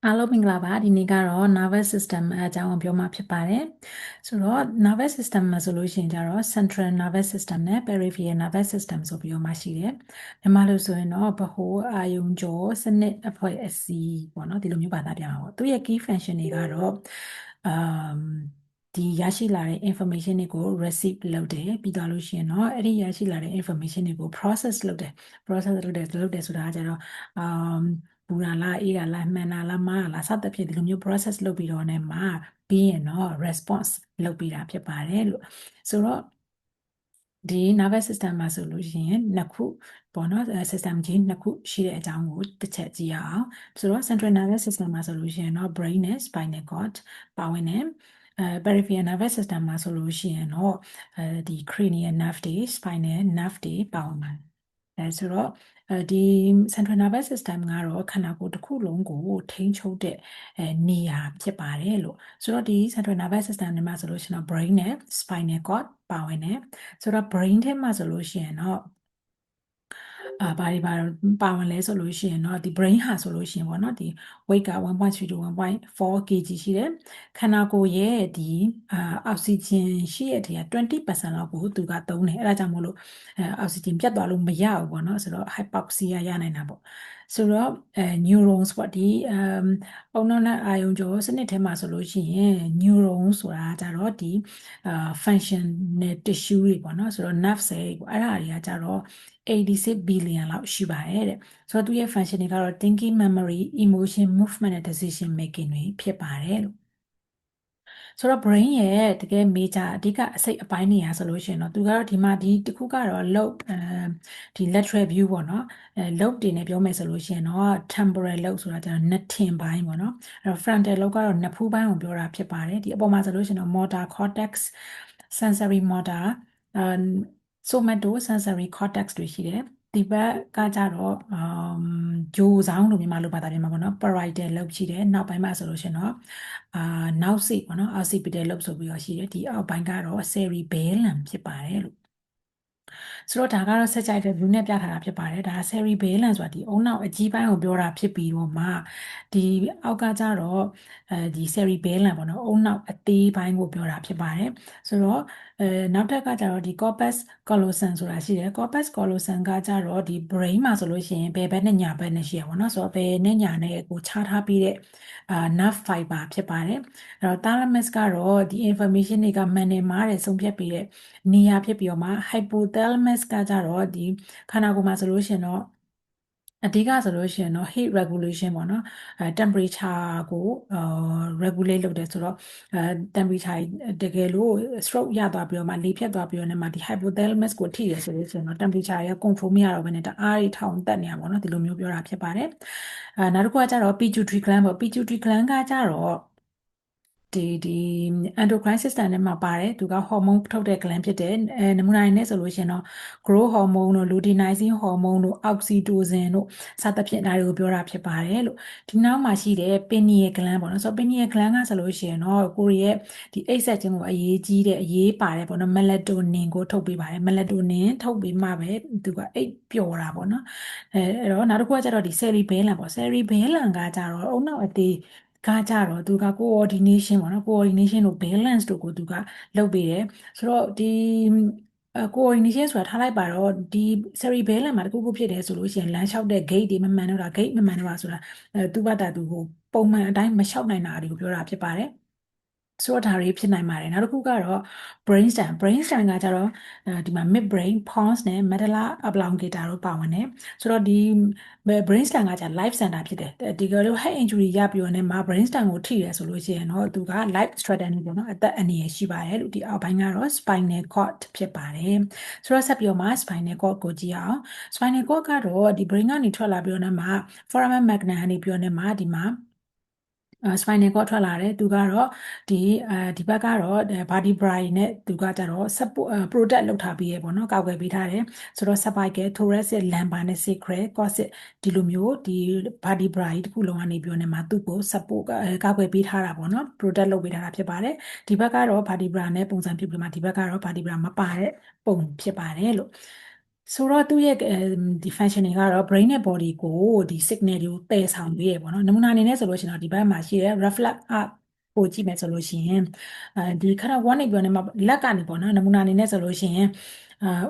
အားလုံးမင်္ဂလာပါဒီနေ့ကတော့ nervous system အကြောင်းပြောမှာဖြစ်ပါတယ်ဆိုတော့ nervous system မှာဆိုလို့ရှိရင်ကျတော့ central nervous system နဲ့ peripheral nervous system ဆိုပြီးတော့မှရှိတယ်မြန်မာလိုဆိုရင်တော့ဗဟိုအာယုံကြောစနစ်အဖွဲ့အစည်းပေါ့နော်ဒီလိုမျိုးဘာသာပြန်ပါပေါ့သူရဲ့ key function တွေကတော့ဒီရရှိလာတဲ့ information တွေကို receive လုပ်တယ်ပြီးတော့လို့ရှိရင်တော့အဲ့ဒီရရှိလာတဲ့ information တွေကို process လုပ်တယ်ဆိုတာကကျတော့ပူတာလားအေးတာလားမှန်တာလားမှားတာလားစသဖြင့်ဒီလိုမျိုး process လုပ်ပြီးတော့နဲ့မှာပြီးရင်တော့ response လုပ်ပြီးတာဖြစ်ပါတယ်လို့ဆိုတော့ဒီ nervous system မှာဆိုလို့ရှိရင်နှစ်ခုပေါ့နော် system ကြီးနှစ်ခုရှိတဲ့အကြောင်းကိုတစ်ချက်ကြည့်ရအောင်ဆိုတော့ central nervous system မှာဆိုလို့ရှိရင်တော့ brain နဲ့ spinal cord ပါဝင်တယ်peripheral nervous system မှာဆိုလို့ရှိရင်တော့ဒီ cranial nerve တွေ spinal nerve တွေပါဝင်ပါတယ်ဆိုတော့ဒီ central nervous system ကတော့ခန္ဓာကိုယ်တစ်ခုလုံးကိုထိန်းချုပ်တဲ့နေရာဖြစ်ပါတယ်လို့ဆိုတော့ဒီ central nervous system တွေမှာဆိုလို့ရှိရင်တော့ brain နဲ့ spinal cord ပါဝင်တယ်ဆိုတော့ brain ထဲမှာဆိုလို့ရှိရင်တော့ဘာတွေပါဝင်လဲဆိုလို့ရှိရင်တော့ဒီ brain ဟာဆိုလို့ရှိရင်ပေါ့နော်ဒီ weight က1.3 to 1.4 kg ရှိတယ်ခန္ဓာကိုယ်ရဲ့ဒီအောက်ဆီဂျင်ရှိတဲ့ထဲက20%လောက်ကိုသူကသုံးတယ်အဲ့ဒါကြောင့်မို့လို့အောက်ဆီဂျင်ပြတ်သွားလို့မရဘူးပေါ့နော်ဆိုတော့ hypoxia ရနိုင်တာပေါ့ဆိုတော့neurons ပေါ့ဒီပုံနှောင်းနဲ့အာယုံကြောစနစ်ထဲမှာဆိုလို့ရှိရင် neurons ဆိုတာကြတော့ဒီfunction နဲ့ tissue တွေပေါ့နော်ဆိုတော့ nerve cell တွေပေါ့အဲ့ဒါတွေကကြတော့86 billion လောက်ရှိပါတယ်တဲ့ဆိုတော့သူရဲ့ function တွေကတော့ thinking memory emotion movement နဲ့ decision making တွေဖြစ်ပါတယ်လို့ဆိုတော့ brain ရဲ့တကယ် major အဓိကအစိတ်အပိုင်းနေရဆိုလို့ရှိရင်တော့သူကတော့ဒီမှာဒီတစ်ခုကတော့ lobe ဒီ lateral view ပေါ့နော်lobe တွေနဲ့ပြောမယ်ဆိုလို့ရှိရင်တော့ temporal lobe ဆိုတာကျတော့နှစ်ထင်ပိုင်းပေါ့နော်အဲ့တော့ frontal lobe ကတော့နှစ်ဖူးပိုင်းကိုပြောတာဖြစ်ပါတယ်ဒီအပေါ်မှာဆိုလို့ရှိရင်တော့ motor cortex sensory motor somatosensory cortex တွေရှိတယ်ဒီဘက်ကကြတော့ဂျိုဆောင်လို့မြန်မာလိုဘာသာပြန်မှာပေါ့နော် parietal lobe ရှိတယ်နောက်ပိုင်းမှာဆိုလို့ရှိရင်တော့နောက်စိပေါ့နော် occipital lobe ဆိုပြီးတော့ရှိတယ်ဒီအောက်ပိုင်းကတော့ cerebellum ဖြစ်ပါတယ်လို့ဆိုတော့ဒါကတော့ဆက်ကြိုက်တဲ့ view နဲ့ပြထားတာဖြစ်ပါတယ်ဒါ cerebellum ဆိုတာဒီအုံနောက်အကြီးပိုင်းကိုပြောတာဖြစ်ပြီးတော့မှဒီအောက်ကကြတော့ဒီ cerebellum ပေါ့နော်အုံနောက်အသေးပိုင်းကိုပြောတာဖြစ်ပါတယ်ဆိုတော့နောက်ထပ်ကကြတော့ဒီ corpus callosum ဆိုတာရှိတယ် corpus callosum ကကြတော့ဒီ brain မှာဆိုလို့ရှိရင်ဘယ်ဘက်နဲ့ညာဘက်နဲ့ရှိရပါတော့ဆိုတော့ဘယ်နဲ့ညာနဲ့ကိုခြားထားပြီးတဲ့nerve fiber ဖြစ်ပါတယ်အဲ့တော့ thalamus ကတော့ဒီ information တွေကမှန်တယ်မှားတယ်ဆုံးဖြတ်ပြီးတဲ့နေရာဖြစ်ပြီးတော့မှ hypothalamus ကကြတော့ဒီခန္ဓာကိုယ်မှာဆိုလို့ရှိရင်တော့အဓိကဆိုလို့ရှိရင်တော့ heat regulation ပေါ့နော်temperature ကိုregulate လုပ်တယ်ဆိုတော့temperature တကယ်လို့ stroke ရသွားပြီးတော့မှလေဖြတ်သွားပြီးတော့မှဒီ hypothalamus ကိုထိရဆိုလို့ရှိရင်တော့ temperature ရ control မရတော့ဘဲနဲ့တအားတွေထောင်တက်နေတာပေါ့နော်ဒီလိုမျိုးပြောတာဖြစ်ပါတယ်နောက်တစ်ခုကကြတော့ pituitary gland ပေါ့ pituitary gland ကကြတော့ဒီ endocrine system ထဲမှာပါတယ်သူက hormone ထုတ်တဲ့ gland ဖြစ်တယ်နမူနာနဲ့ဆိုလို့ရှိရင်တော့ growth hormone တို့ luteinizing hormone တို့ oxytocin တို့စသဖြင့်ဒါတွေကိုပြောတာဖြစ်ပါတယ်လို့ဒီနောက်မှာရှိတဲ့ pineal gland ပေါ့နော်ဆိုတော့ pineal gland ကဆိုလို့ရှိရင်တော့ကိုရီးရဲ့ဒီအိတ်ဆက်ခြင်းကိုအရေးကြီးတဲ့အရေးပါတယ်ပေါ့နော် melatonin ကိုထုတ်ပေးပါတယ် melatonin ထုတ်ပေးမှပဲသူကအိတ်ပျော်တာပေါ့နော်အဲ့တော့နောက်တစ်ခုကကျတော့ဒီ cerebellum ပေါ့ cerebellum ကကြတော့အုံနောက်အသေးကကြတော့သူက coordination ပေါ့နော် coordination တို့ balance တို့ကိုသူကလုပ်ပေးတယ်ဆိုတော့ဒီcoordination ဆိုတာထားလိုက်ပါတော့ဒီ cerebellum မှာတခုခုဖြစ်တယ်ဆိုလို့ရှိရင်လမ်းလျှောက်တဲ့ gate တွေမမှန်တော့တာ gate မမှန်တော့တာဆိုတာသူ့ဘာသာသူကိုပုံမှန်အတိုင်းမလျှောက်နိုင်တာတွေကိုပြောတာဖြစ်ပါတယ်ဆိုတော့ဒါတွေဖြစ်နိုင်ပါတယ်နောက်တစ်ခုကတော့ brainstem brainstem ကကြတော့ဒီမှာ mid brain pons နဲ့ medulla oblongata တို့ပါဝင်တယ်ဆိုတော့ဒီ brainstem ကကြ life center ဖြစ်တယ်ဒီကလေး head injury ရပြီးတော့ねမှာ brainstem ကိုထိရဆိုလို့ရှိရင်တော့သူက life threatening ပေါ့နော်အသက်အန္တရာယ်ရှိပါတယ်လို့ဒီအောက်ပိုင်းကတော့ spinal cord ဖြစ်ပါတယ်ဆိုတော့ဆက်ပြီးတော့မှ spinal cord ကိုကြည့်အောင် spinal cord ကတော့ဒီ brain ကနေထွက်လာပြီးတော့ねမှာ foramen magnum ကနေပြီးတော့ねမှာဒီမှာspinal cord ထွက်လာတယ်သူကတော့ဒီဘက်ကတော့ vertebrae နဲ့သူကကြတော့ support protect လုပ်ထားပြီးရပေါ့နော်ကာကွယ်ပေးထားတယ်ဆိုတော့ cervical thoracic lumbar နဲ့ sacral coccyx ဒီလိုမျိုးဒီ vertebrae တစ်ခုလုံးကနေပြီးတော့ねမှာသူ့ကို support ကာကွယ်ပေးထားတာပေါ့နော် protect လုပ်ပေးထားတာဖြစ်ပါတယ်ဒီဘက်ကတော့ vertebra နဲ့ပုံစံပြုပြီးမှဒီဘက်ကတော့ vertebra မပါတဲ့ပုံဖြစ်ပါတယ်လို့ ဆိုတော့သူ့ရဲ့ဒီ functioning ကတော့ brain နဲ့ body ကိုဒီ signal တွေကိုတည်ဆောင်ပေးရပေါ့နော်နမူနာအနေနဲ့ဆိုလို့ရှိရင်တော့ဒီဘက်မှာရှိတဲ့ reflex arc ကိုကြည့်မယ်ဆိုလို့ရှိရင်ဒီခဏ one နေပြောနေမှာလက်ကနေပေါ့နော်နမူနာအနေနဲ့ဆိုလို့ရှိရင်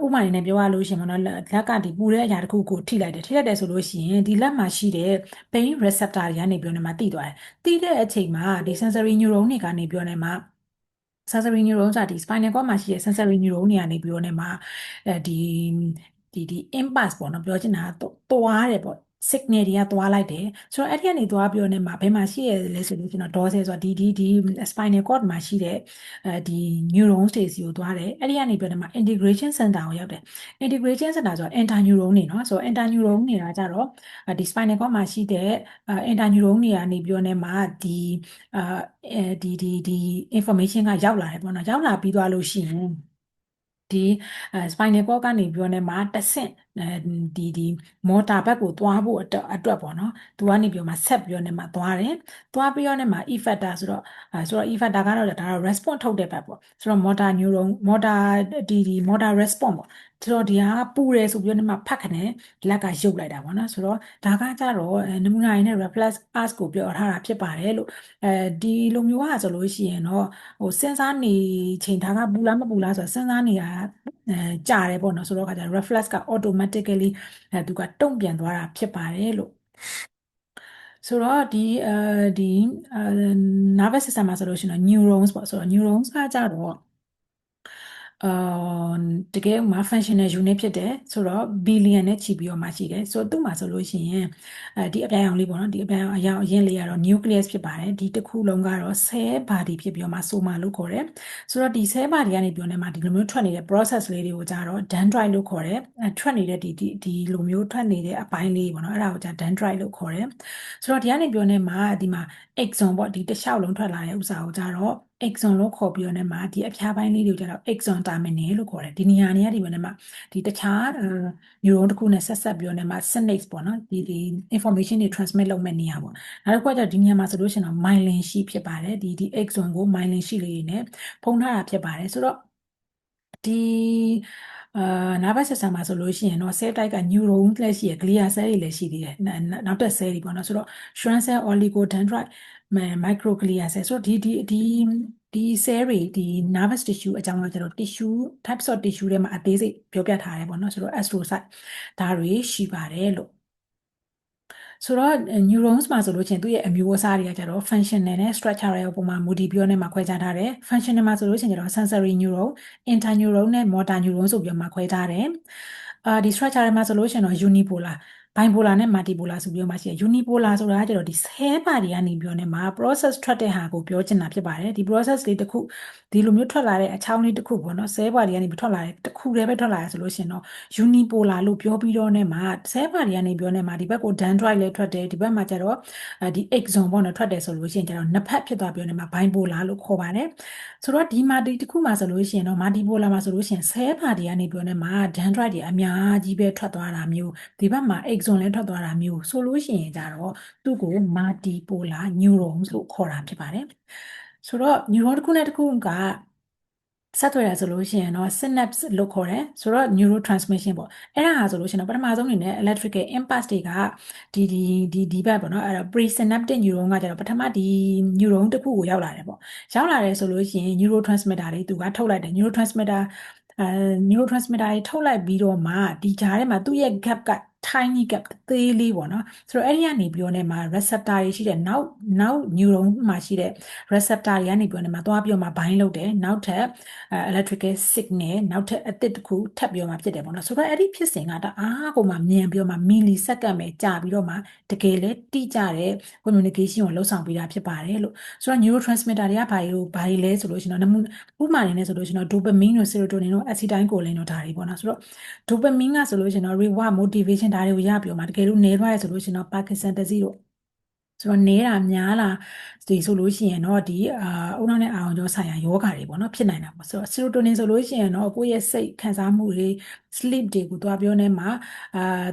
ဥပမာအနေနဲ့ပြောရလို့ရှိရင်ပေါ့နော်လက်ကဒီပူတဲ့အရာတစ်ခုကိုထိလိုက်တယ်ဆိုလို့ရှိရင်ဒီလက်မှာရှိတဲ့ pain receptor တွေကနေပြောနေမှာတိသွားတယ်တိတဲ့အချိန်မှာဒီ sensory neuron တွေကနေပြောနေမှာ sensory neuron ဆိုတာဒီ spinal cord မှာရှိတဲ့ sensory neuron တွေကနေပြောနေမှာဒီ impulse ပေါ့နော်ပြောချင်တာသွားတယ်ပေါ့ signal တွေကသွားလိုက်တယ်ဆိုတော့အဲ့ဒီကနေသွားပြောနေမှာဘယ်မှာရှိရလဲဆိုလို့ကျွန်တော် dorsal ဆိုတာဒီ spinal cord မှာရှိတဲ့ဒီ neurons တွေစီကိုသွားတယ်အဲ့ဒီကနေပြောနေမှာ integration center ကိုရောက်တယ် integration center ဆိုတာ interneuron တွေเนาะဆိုတော့ interneuron တွေကကြတော့ဒီ spinal cord မှာရှိတဲ့interneuron တွေကနေပြောနေမှာဒီ information ကရောက်လာတယ်ပေါ့နော်ရောက်လာပြီးသွားလို့ရှိရင်ဒီ spinal cord ကနေပြောနေမှာတဆင့်ဒီ motor ဘက်ကိုသွားဖို့အတွက်ပေါ့နော်သူကနေပြောမှာဆက်ပြောနေမှာသွားတယ်သွားပြီးတော့နေမှာ effector ဆိုတော့effector ကတော့ဒါတော့ response ထုတ်တဲ့ဘက်ပေါ့ဆိုတော့ motor neuron motor ဒီ motor response ပေါ့ဆိုတော့ဒီဟာပူတယ်ဆိုပြီးတော့နေမှာဖတ်ခနဲ့လက်ကရုပ်လိုက်တာပေါ့နော်ဆိုတော့ဒါကကြတော့နမူနာရင်းနဲ့ reflex arts ကိုပြောထားတာဖြစ်ပါတယ်လို့ဒီလိုမျိုးอ่ะဆိုလို့ရှိရင်တော့ဟိုစဉ်းစားနေချိန်ဒါကပူလားမပူလားဆိုတော့စဉ်းစားနေတာကြာတယ်ပေါ့နော်ဆိုတော့ခါကျ reflex က automatically သူကတုံ့ပြန်သွားတာဖြစ်ပါတယ်လို့ဆိုတော့ဒီ nervous system မှာဆိုလို့ရှိရင်တော့ neurons ပေါ့ဆိုတော့ neurons ကကြတော့အာတကယ်မှာ functional unit ဖြစ်တယ်ဆိုတော့ billion နဲ့ချီပြီးတော့မှရှိတယ်ဆိုတော့သူ့မှာဆိုလို့ရှိရင်ဒီအပြာရောင်လေးပေါ့နော်ဒီအပြာရောင်အရောင်အရင်လေးကတော့ nucleus ဖြစ်ပါတယ်ဒီတစ်ခုလုံးကတော့ cell body ဖြစ်ပြီးတော့မှ soma လို့ခေါ်တယ်ဆိုတော့ဒီ cell body ကနေပြောနေမှာဒီလိုမျိုးထွက်နေတဲ့ process လေးတွေကိုကြတော့ dendrite လို့ခေါ်တယ်ထွက်နေတဲ့ဒီလိုမျိုးထွက်နေတဲ့အပိုင်းလေးပေါ့နော်အဲ့ဒါကိုကြ dendrite လို့ခေါ်တယ်ဆိုတော့ဒီကနေပြောနေမှာဒီမှာ axon ပေါ့ဒီတစ်လျှောက်လုံးထွက်လာတဲ့ဥစ္စာကိုကြတော့ axon လို့ခေါ်ပြီးတော့နေမှာဒီအဖျားပိုင်းလေးတွေကိုကြတော့ axon terminal လို့ခေါ်တယ်ဒီနေရာနေရာဒီမှာနေမှာဒီတခြား neuron တစ်ခုနဲ့ဆက်ပြီးတော့နေမှာ synapse ပေါ့နော်ဒီ information တွေ transmit လုပ်မဲ့နေရာပေါ့နောက်တစ်ခုကကျတော့ဒီနေရာမှာဆိုလို့ရှိရင်တော့ myelin sheath ဖြစ်ပါတယ်ဒီ axon ကို myelin sheath လေးတွေနဲ့ဖုံးထားတာဖြစ်ပါတယ်ဆိုတော့ဒီnervous system မှာဆိုလို့ရှိရင်တော့ cell type က neuron လည်းရှိရယ် glia cell တွေလည်းရှိသေးတယ်နောက်ထပ် cell တွေပေါ့နော်ဆိုတော့ Schwann cell oligodendroid microglia cell ဆိုတော့ဒီ cell တွေဒီ nervous tissue အကြောင်းတော့ကျတော့ tissue types of tissue ထဲမှာအသေးစိတ်ပြောပြထားတယ်ပေါ့နော်ဆိုတော့ astrocyte ဒါတွေရှိပါတယ်လို့ဆိုတော့ neurons မှာဆိုလို့ချင်းသူ့ရဲ့အမျိုးအစားတွေကကြတော့ functional နဲ့ structural ပုံမှာ moody ပြောနေမှာခွဲခြားထားတယ် functional မှာဆိုလို့ချင်းကြတော့ sensory neuron interneuron နဲ့ motor neuron ဆိုပြီးမှခွဲထားတယ်ဒီ structural မှာဆိုလို့ချင်းတော့ unipolar bipolar နဲ့ multipolar ဆိုပြီးမှရှိတယ် unipolar ဆိုတာကကြတော့ဒီ cell body ကနေပြောနေမှာ process ထွက်တဲ့ဟာကိုပြောချင်တာဖြစ်ပါတယ်ဒီ process လေးတစ်ခုဒီလိုမျိုးထွက်လာတဲ့အချောင်းလေးတစ်ခုပေါ့နော် cell body ကနေထွက်လာတဲ့တစ်ခုတည်းပဲထွက်လာရဆိုလို့ချင်းတော့ unipolar လို့ပြောပြီးတော့နေမှာ cell body ကနေပြောနေမှာဒီဘက်ကို dendrite လည်းထွက်တယ်ဒီဘက်မှာကျတော့ဒီ axon ပေါ့နော်ထွက်တယ်ဆိုလို့ရှိရင်ကျတော့နှစ်ဖက်ဖြစ်သွားပြောနေမှာ bipolar လို့ခေါ်ပါတယ်ဆိုတော့ဒီမှာဒီတစ်ခုမှာဆိုလို့ရှိရင်တော့ multipolar မှာဆိုလို့ရှိရင် cell body ကနေပြောနေမှာ dendrite တွေအများကြီးပဲထွက်သွားတာမျိုးဒီဘက်မှာ axon လည်းထွက်သွားတာမျိုးဆိုလို့ရှိရင်ကျတော့သူ့ကို multipolar neurons လို့ခေါ်တာဖြစ်ပါတယ်ဆိုတော့ neuron တစ်ခုနဲ့တစ်ခုကဆက်သွယ်ရဆိုလို့ရှိရင်တော့ synapse လို့ခေါ်တယ်ဆိုတော့ neurotransmission ပေါ့အဲ့ဒါဟာဆိုလို့ရှိရင်တော့ပထမဆုံးအနေနဲ့ electrical impulse တွေကဒီဘက်ပေါ့နော်အဲ့တော့ presynaptic neuron ကကျတော့ပထမဒီ neuron တစ်ခုကိုရောက်လာတယ်ပေါ့ရောက်လာတယ်ဆိုလို့ရှိရင် neurotransmitter တွေသူကထုတ်လိုက်တယ် neurotransmitter တွေထုတ်လိုက်ပြီးတော့မှဒီကြားထဲမှာသူ့ရဲ့ gap က tiny gap သေးလေးပေါ့နော်ဆိုတော့အဲ့ဒီကနေပြောနေမှာ receptor တွေရှိတယ်နောက် neuron မှာရှိတဲ့ receptor တွေကနေပြောနေမှာသွားပြီးတော့မှ bind လုပ်တယ်နောက်ထပ်electrical signal နောက်ထပ်အသစ်တစ်ခုထပ်ပြီးတော့မှဖြစ်တယ်ပေါ့နော်ဆိုတော့အဲ့ဒီဖြစ်စဉ်ကတအားကိုမှမြန်ပြီးတော့မှ millisecond ပဲကြာပြီးတော့မှတကယ်လဲတိကျတဲ့ communication ကိုလှုပ်ဆောင်ပေးတာဖြစ်ပါတယ်လို့ဆိုတော့ neurotransmitter တွေကဘာတွေလဲဆိုလို့ရှိရင်တော့ဥပမာအနေနဲ့ဆိုလို့ရှိရင်တော့ dopamine တို့ serotonin တို့ acetylcholine တို့ဒါတွေပေါ့နော်ဆိုတော့ dopamine ကဆိုလို့ရှိရင်တော့ reward motivation ဒါတွေကိုရပြီးတော့မှတကယ်လို့နေသွားရဆိုလို့ရှိရင်တော့ Parkinson disease တို့ဆိုတော့နေတာများလာဒီဆိုလို့ရှိရင်တော့ဒီဦးနှောက်နဲ့အာရုံကြောဆိုင်ရာယောဂါတွေပေါ့နော်ဖြစ်နိုင်တာပေါ့ဆိုတော့ serotonin ဆိုလို့ရှိရင်တော့ကိုယ့်ရဲ့စိတ်ခံစားမှုတွေ sleep တွေကိုသွားပြောနေမှာ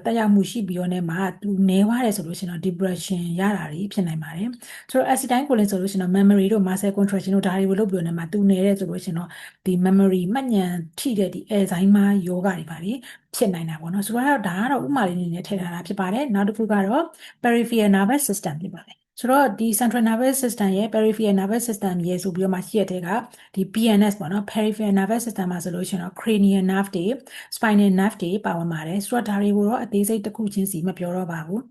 တက်ရောက်မှုရှိပြီးတော့နေမှာသူနေသွားတယ်ဆိုလို့ရှိရင်တော့ depression ရတာတွေဖြစ်နိုင်ပါတယ်ဆိုတော့ acetylcholine ဆိုလို့ရှိရင်တော့ memory တို့ muscle contraction တို့ဒါတွေကိုလုပ်ပြီးတော့နေမှာသူနေတယ်ဆိုလို့ရှိရင်တော့ဒီ memory မှတ်ဉာဏ်ထိတဲ့ဒီ Alzheimer ယောဂါတွေပါလေ ဖြစ်နိုင်တာပေါ့နော်ဆိုတော့ဒါကတော့ဥပမာလေးအနေနဲ့ထည့်ထားတာဖြစ်ပါတယ်နောက်တစ်ခုကတော့ peripheral nervous system ဖြစ်ပါတယ်ဆိုတော့ဒီ central nervous system ရဲ့ peripheral nervous system ရဲ့ဆိုပြီးတော့မှရှိရတဲ့ကဒီ PNS ပေါ့နော် peripheral nervous system မှာဆိုလို့ရှိရင်တော့ cranial nerve တွေ spinal nerve တွေပါဝင်ပါတယ်ဆိုတော့ဒါတွေကိုတော့အသေးစိတ်တစ်ခုချင်းစီမပြောတော့ပါဘူး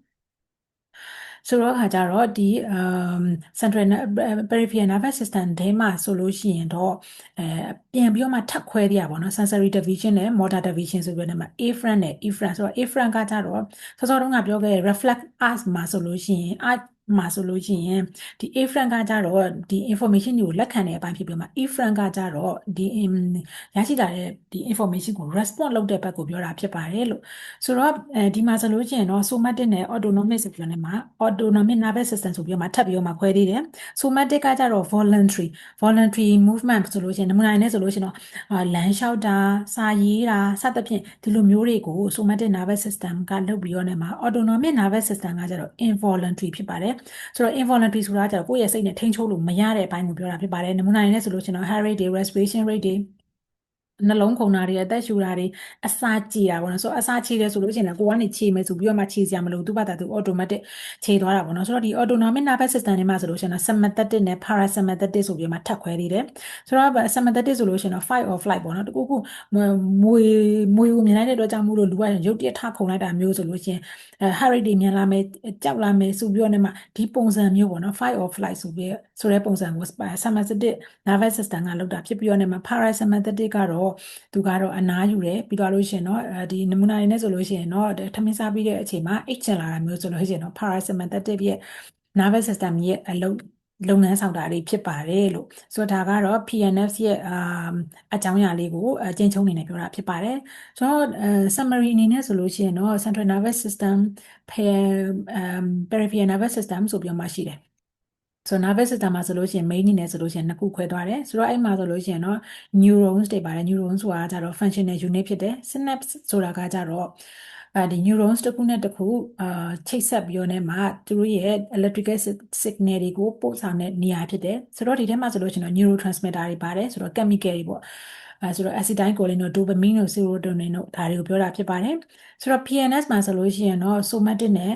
ဆိုတော့ခါကြတော့ဒီcentral peripheral nervous system ထဲမှာဆိုလို့ရှိရင်တော့ပြန်ပြီးတော့မှထပ်ခွဲရပါတော့ sensory division နဲ့ motor division ဆိုပြီးတော့မှ afferent နဲ့ efferent ဆိုတော့ afferent ကကြတော့စောစောတုန်းကပြောခဲ့တဲ့ reflex arts မှာဆိုလို့ရှိရင် art မှာဆိုလို့ရှိရင်ဒီ afferent ကကြတော့ဒီ information တွေကိုလက်ခံတဲ့အပိုင်းဖြစ်ပြီးမှ efferent ကကြတော့ဒီရရှိလာတဲ့ဒီ information ကို response လုပ်တဲ့ဘက်ကိုပြောတာဖြစ်ပါတယ်လို့ဆိုတော့ဒီမှာဆိုလို့ရှိရင်တော့ somatic နဲ့ autonomic ဆိုပြီးတော့မှ autonomic nervous system ဆိုပြီးတော့မှထပ်ပြီးတော့မှခွဲသေးတယ် somatic ကကြတော့ voluntary movement ဆိုလို့ရှိရင်နမူနာနဲ့ဆိုလို့ရှိရင်တော့လမ်းလျှောက်တာစာရေးတာစသဖြင့်ဒီလိုမျိုးတွေကို somatic nervous system ကလုပ်ပြီးတော့နေမှာ autonomic nervous system ကကြတော့ involuntary ဖြစ်ပါတယ်ဆိုတော့ involuntary ဆိုတာကကြတော့ကိုယ့်ရဲ့စိတ်နဲ့ထိန်းချုပ်လို့မရတဲ့အပိုင်းကိုပြောတာဖြစ်ပါတယ်နမူနာနဲ့ဆိုလို့ရှိရင်တော့ heart rate တွေ respiration rate တွေနှလုံးခုန်တာတွေအသက်ရှူတာတွေအစာကြေတာပေါ့နော်ဆိုတော့အစာကြေတယ်ဆိုလို့ရှိရင်လည်းကိုကနေခြေမယ်ဆိုပြီးတော့မှခြေစရာမလိုသူ့ဘာသာသူ automatic ခြေသွားတာပေါ့နော်ဆိုတော့ဒီ autonomic nervous system ထဲမှာဆိုလို့ရှိရင်တော့ sympathetic နဲ့ parasympathetic ဆိုပြီးတော့မှထပ်ခွဲသေးတယ်ဆိုတော့ sympathetic ဆိုလို့ရှိရင်တော့ fight or flight ပေါ့နော်တကူကူမွေကိုမြင်လိုက်တဲ့အတွက်ကြောင့်မို့လို့လူကရုတ်တရက်ထခုန်လိုက်တာမျိုးဆိုလို့ရှိရင်heart rate တွေမြန်လာမယ်ကြောက်လာမယ်ဆိုပြီးတော့နေမှာဒီပုံစံမျိုးပေါ့နော် fight or flight ဆိုတဲ့ပုံစံကို sympathetic nervous system ကလောက်တာဖြစ်ပြီးတော့နေမှာ parasympathetic ကတော့သူကတော့အနားယူတယ်ပြီးတော့လို့ရှိရင်တော့ဒီနမူနာတွေနဲ့ဆိုလို့ရှိရင်တော့ထမင်းစားပြီးတဲ့အချိန်မှာအိတ်ချင်လာတာမျိုးဆိုလို့ရှိရင်တော့ parasympathetic ရဲ့ nervous system ရဲ့လုပ်ငန်းဆောင်တာတွေဖြစ်ပါတယ်လို့ဆိုတော့ဒါကတော့ PNF ရဲ့အကြောင်းအရာလေးကိုကျဉ်းချုံးနေနဲ့ပြောတာဖြစ်ပါတယ်ဆိုတော့summary အနေနဲ့ဆိုလို့ရှိရင်တော့ central nervous system peripheral nervous system ဆိုပြီးမှရှိတယ်ဆို nervous system မှာဆိုလို့ရှိရင် main အနေနဲ့ဆိုလို့ရှိရင်နှစ်ခုခွဲသွားတယ်ဆိုတော့အဲ့မှာဆိုလို့ရှိရင်တော့ neurons တွေပါတယ် neurons ဆိုတာကကြတော့ functional unit ဖြစ်တယ် synapse ဆိုတာကကြတော့ဒီ neurons တစ်ခုနဲ့တစ်ခုချိတ်ဆက်ပြီးတော့ねမှာသူတို့ရဲ့ electrical signal တွေကိုပို့ဆောင်တဲ့နေရာဖြစ်တယ်ဆိုတော့ဒီထဲမှာဆိုလို့ရှိရင်တော့ neurotransmitter တွေပါတယ်ဆိုတော့ chemical တွေပေါ့ဆိုတော့ acetylcholine တို့ dopamine တို့ serotonin တို့ဒါတွေကိုပြောတာဖြစ်ပါတယ်ဆိုတော့ PNS မှာဆိုလို့ရှိရင်တော့ somatic နဲ့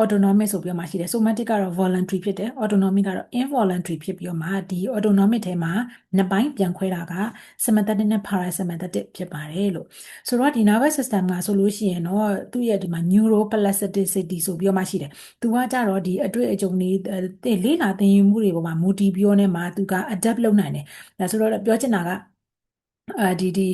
autonomic ဆိုပြီးတော့မှရှိတယ် somatic ကတော့ voluntary ဖြစ်တယ် autonomic ကတော့ involuntary ဖြစ်ပြီးတော့မှဒီ autonomic ထဲမှာနှစ်ပိုင်းပြန်ခွဲတာက sympathetic နဲ့ parasympathetic ဖြစ်ပါတယ်လို့ဆိုတော့ဒီ nervous system ကဆိုလို့ရှိရင်တော့သူ့ရဲ့ဒီမှာ neuroplasticity ဆိုပြီးတော့မှရှိတယ်သူကကြတော့ဒီအတွေ့အကြုံတွေလေးလာသင်ယူမှုတွေပေါ်မှာမူတည်ပြီးတော့ねမှာသူက adapt လုပ်နိုင်တယ်ဒါဆိုတော့ပြောချင်တာကဒီ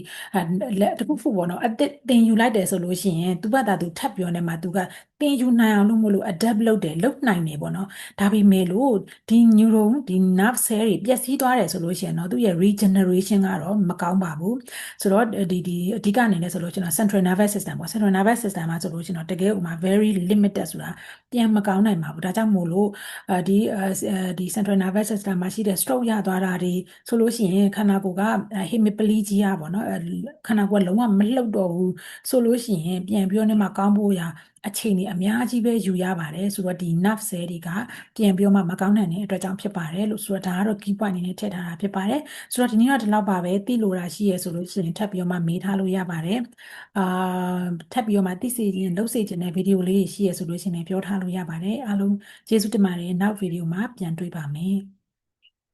လက်တခုခုပေါ့နော်အတစ်တင်ယူလိုက်တယ်ဆိုလို့ရှိရင်သူ့ဘာသာသူထပ်ပြောနေမှာသူကတင်ယူနိုင်အောင်လို့မလို့ adapt လုပ်နိုင်တယ်ပေါ့နော်ဒါပေမဲ့လို့ဒီ neuron ဒီ nerve cell တွေပျက်စီးသွားတယ်ဆိုလို့ရှိရင်တော့သူ့ရဲ့ regeneration ကတော့မကောင်းပါဘူးဆိုတော့ဒီအဓိကအနေနဲ့ဆိုလို့ရှိရင်တော့ central nervous system ပေါ့ central nervous system မှာဆိုလို့ရှိရင်တော့တကယ်ဥမာ very limited ဆိုတာပြန်မကောင်းနိုင်ပါဘူးဒါကြောင့်မို့လို့ဒီ central nervous system မှာရှိတဲ့ stroke ရသွားတာတွေဆိုလို့ရှိရင်ခန္ဓာကိုယ်က hemiplegia ပေါ့နော်ခန္ဓာကိုယ်လုံးဝမလှုပ်တော့ဘူးဆိုလို့ရှိရင်ပြန်ပြီးတော့ねမှာကောင်းဖို့ရာအချိန်ကြီးအများကြီးပဲယူရပါတယ်ဆိုတော့ဒီ nerve cell တွေကပြန်ပြီးတော့မှမကောင်းနိုင်တဲ့အတွက်ကြောင့်ဖြစ်ပါတယ်လို့ဆိုတော့ဒါကတော့ key point အနေနဲ့ထည့်ထားတာဖြစ်ပါတယ်ဆိုတော့ဒီနေ့တော့ဒီလောက်ပါပဲသိလို့တာရှိရဆိုလို့ရှိရင်ထပ်ပြီးတော့မှမေးထားလို့ရပါတယ်အာထပ်ပြီးတော့မှသိစေခြင်းလုပ်စေခြင်းတဲ့ဗီဒီယိုလေးရှိရဆိုလို့ရှိရင်ပြောထားလို့ရပါတယ်အားလုံးကျေးဇူးတင်ပါတယ်နောက်ဗီဒီယိုမှာပြန်တွေ့ပါမယ်